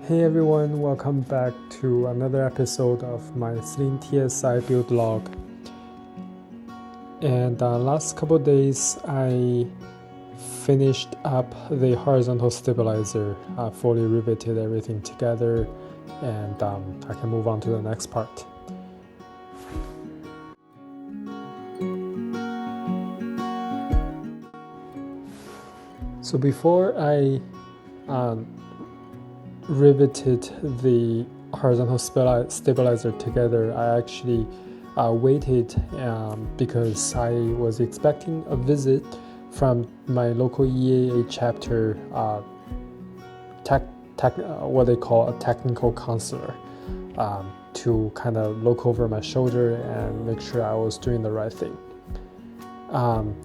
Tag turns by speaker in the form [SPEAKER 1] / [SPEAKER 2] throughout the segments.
[SPEAKER 1] Hey everyone, welcome back to another episode of my Sling TSI build log. And last couple days I finished up the horizontal stabilizer, fully riveted everything together, and I can move on to the next part. So before I riveted the horizontal stabilizer together, I actually waited because I was expecting a visit from my local EAA chapter, what they call a technical counselor, to kind of look over my shoulder and make sure I was doing the right thing.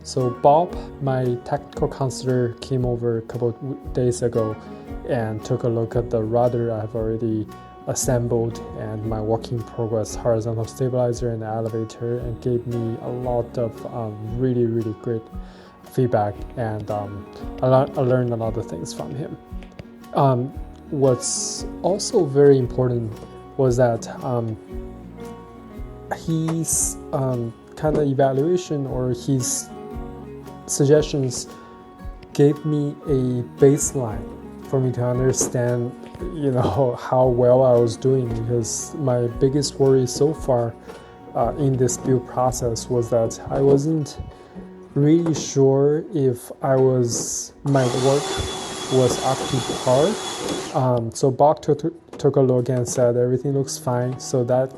[SPEAKER 1] So Bob, my technical counselor, came over a couple days ago and took a look at the rudder I've already assembled and my work in progress horizontal stabilizer and elevator, and gave me a lot of really great feedback, and I learned a lot of things from him. What's also very important was that his kind of evaluation or his suggestions gave me a baseline for me to understand, how well I was doing, because my biggest worry so far in this build process was that I wasn't really sure if my work was up to par. So Bach took a look and said everything looks fine, so that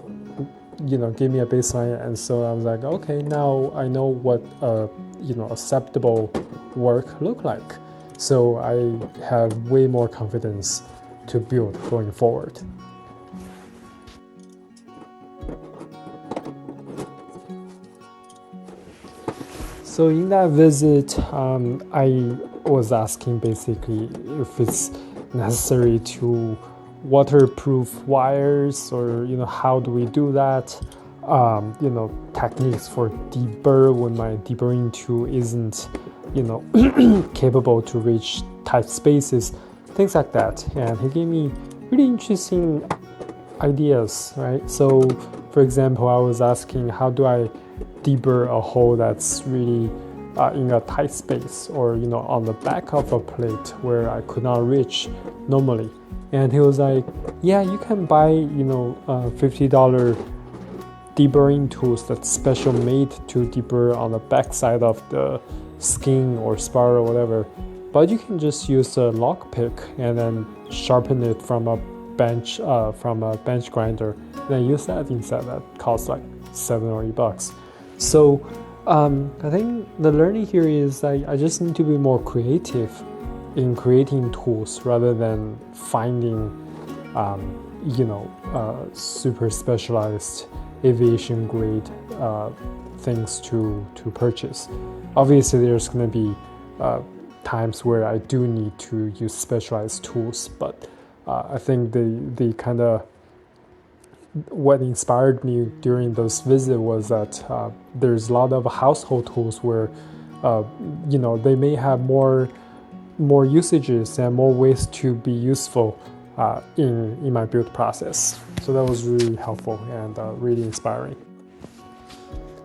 [SPEAKER 1] gave me a baseline, and so I was like, okay, now I know what acceptable work look like. So I have way more confidence to build going forward. So in that visit, I was asking basically if it's necessary to waterproof wires, or how do we do that, techniques for deburr when my deburring tool isn't capable to reach tight spaces, things like that. And he gave me really interesting ideas, right? So for example, I was asking, how do I deburr a hole that's really in a tight space, or on the back of a plate where I could not reach normally? And he was like, yeah, you can buy $50 deburring tools that's special made to deburr on the back side of the skin or spar or whatever, but you can just use a lock pick and then sharpen it from a bench grinder, then use that instead. That costs like $7 or $8. So I think the learning here is I just need to be more creative in creating tools rather than finding super specialized aviation grade things to purchase. Obviously there's going to be times where I do need to use specialized tools, but I think the kind of what inspired me during those visits was that there's a lot of household tools where they may have more usages and more ways to be useful in my build process. So that was really helpful and really inspiring.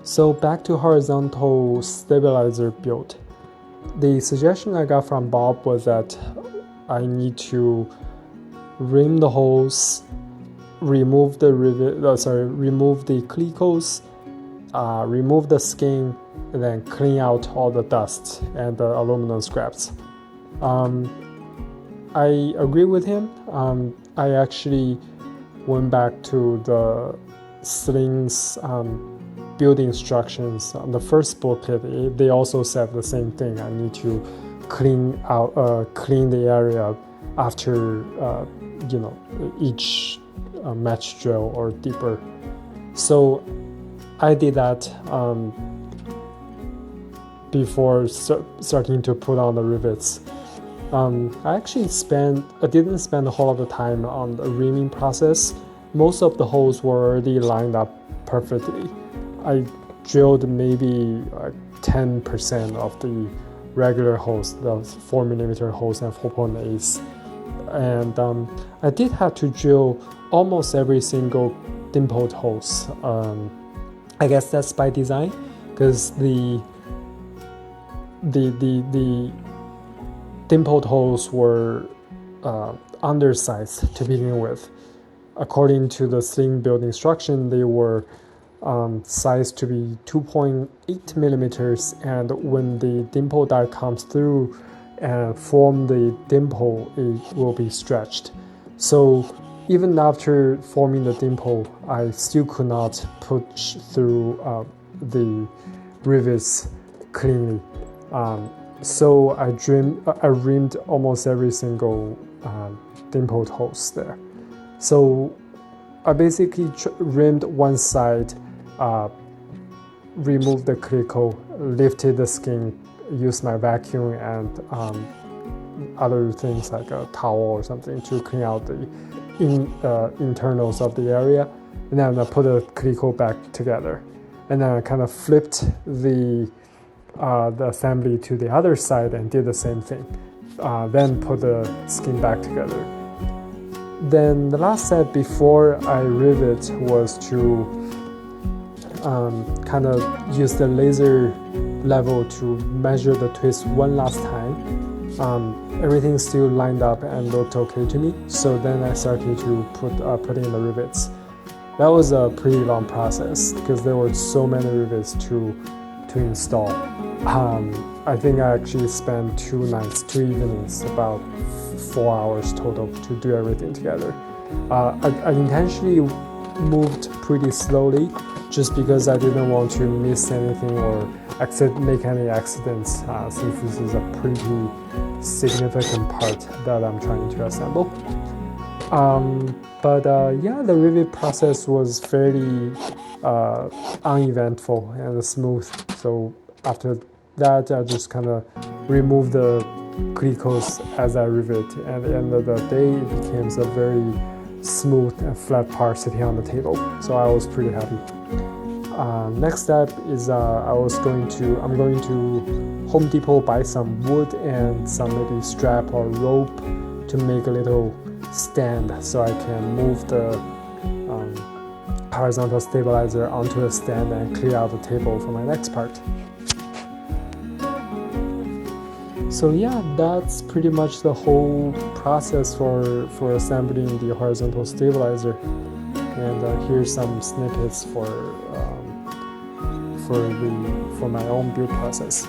[SPEAKER 1] So back to horizontal stabilizer build. The suggestion I got from Bob was that I need to rim the holes, remove the clecos, remove the skin, and then clean out all the dust and the aluminum scraps. I agree with him. I actually went back to the Sling's build instructions. On the first booklet, they also said the same thing. I need to clean the area after each match drill or deeper. So I did that before starting to put on the rivets. I didn't spend a whole lot of time on the reaming process. Most of the holes were already lined up perfectly. I drilled maybe 10% of the regular holes, the 4mm holes and 4.8s, and I did have to drill almost every single dimpled holes. I guess that's by design, because the dimpled holes were undersized to begin with. According to the sling build instruction, they were sized to be 2.8 millimeters, and when the dimple die comes through and form the dimple, it will be stretched. So even after forming the dimple, I still could not push through the rivets cleanly. So I rimmed almost every single dimpled holes there. So I basically rimmed one side, removed the cuticle, lifted the skin, used my vacuum and other things like a towel or something to clean out the internals of the area, and then I put the cuticle back together, and then I kind of flipped the assembly to the other side and did the same thing. Then put the skin back together. Then the last step before I rivet was to kind of use the laser level to measure the twist one last time. Everything still lined up and looked okay to me, so then I started to put in the rivets. That was a pretty long process because there were so many rivets to install. I think I actually spent 2 nights, 2 evenings, about 4 hours total to do everything together. I intentionally moved pretty slowly just because I didn't want to miss anything or make any accidents, since this is a pretty significant part that I'm trying to assemble. Yeah, the rivet process was fairly uneventful and smooth. So after that, I just kind of removed the cuticles as I rivet, and at the end of the day, it became a very smooth and flat part sitting on the table. So I was pretty happy. Next step is I'm going to Home Depot buy some wood and some maybe strap or rope to make a little stand so I can move the horizontal stabilizer onto the stand and clear out the table for my next part. So yeah, that's pretty much the whole process for assembling the horizontal stabilizer. And here's some snippets for my own build process.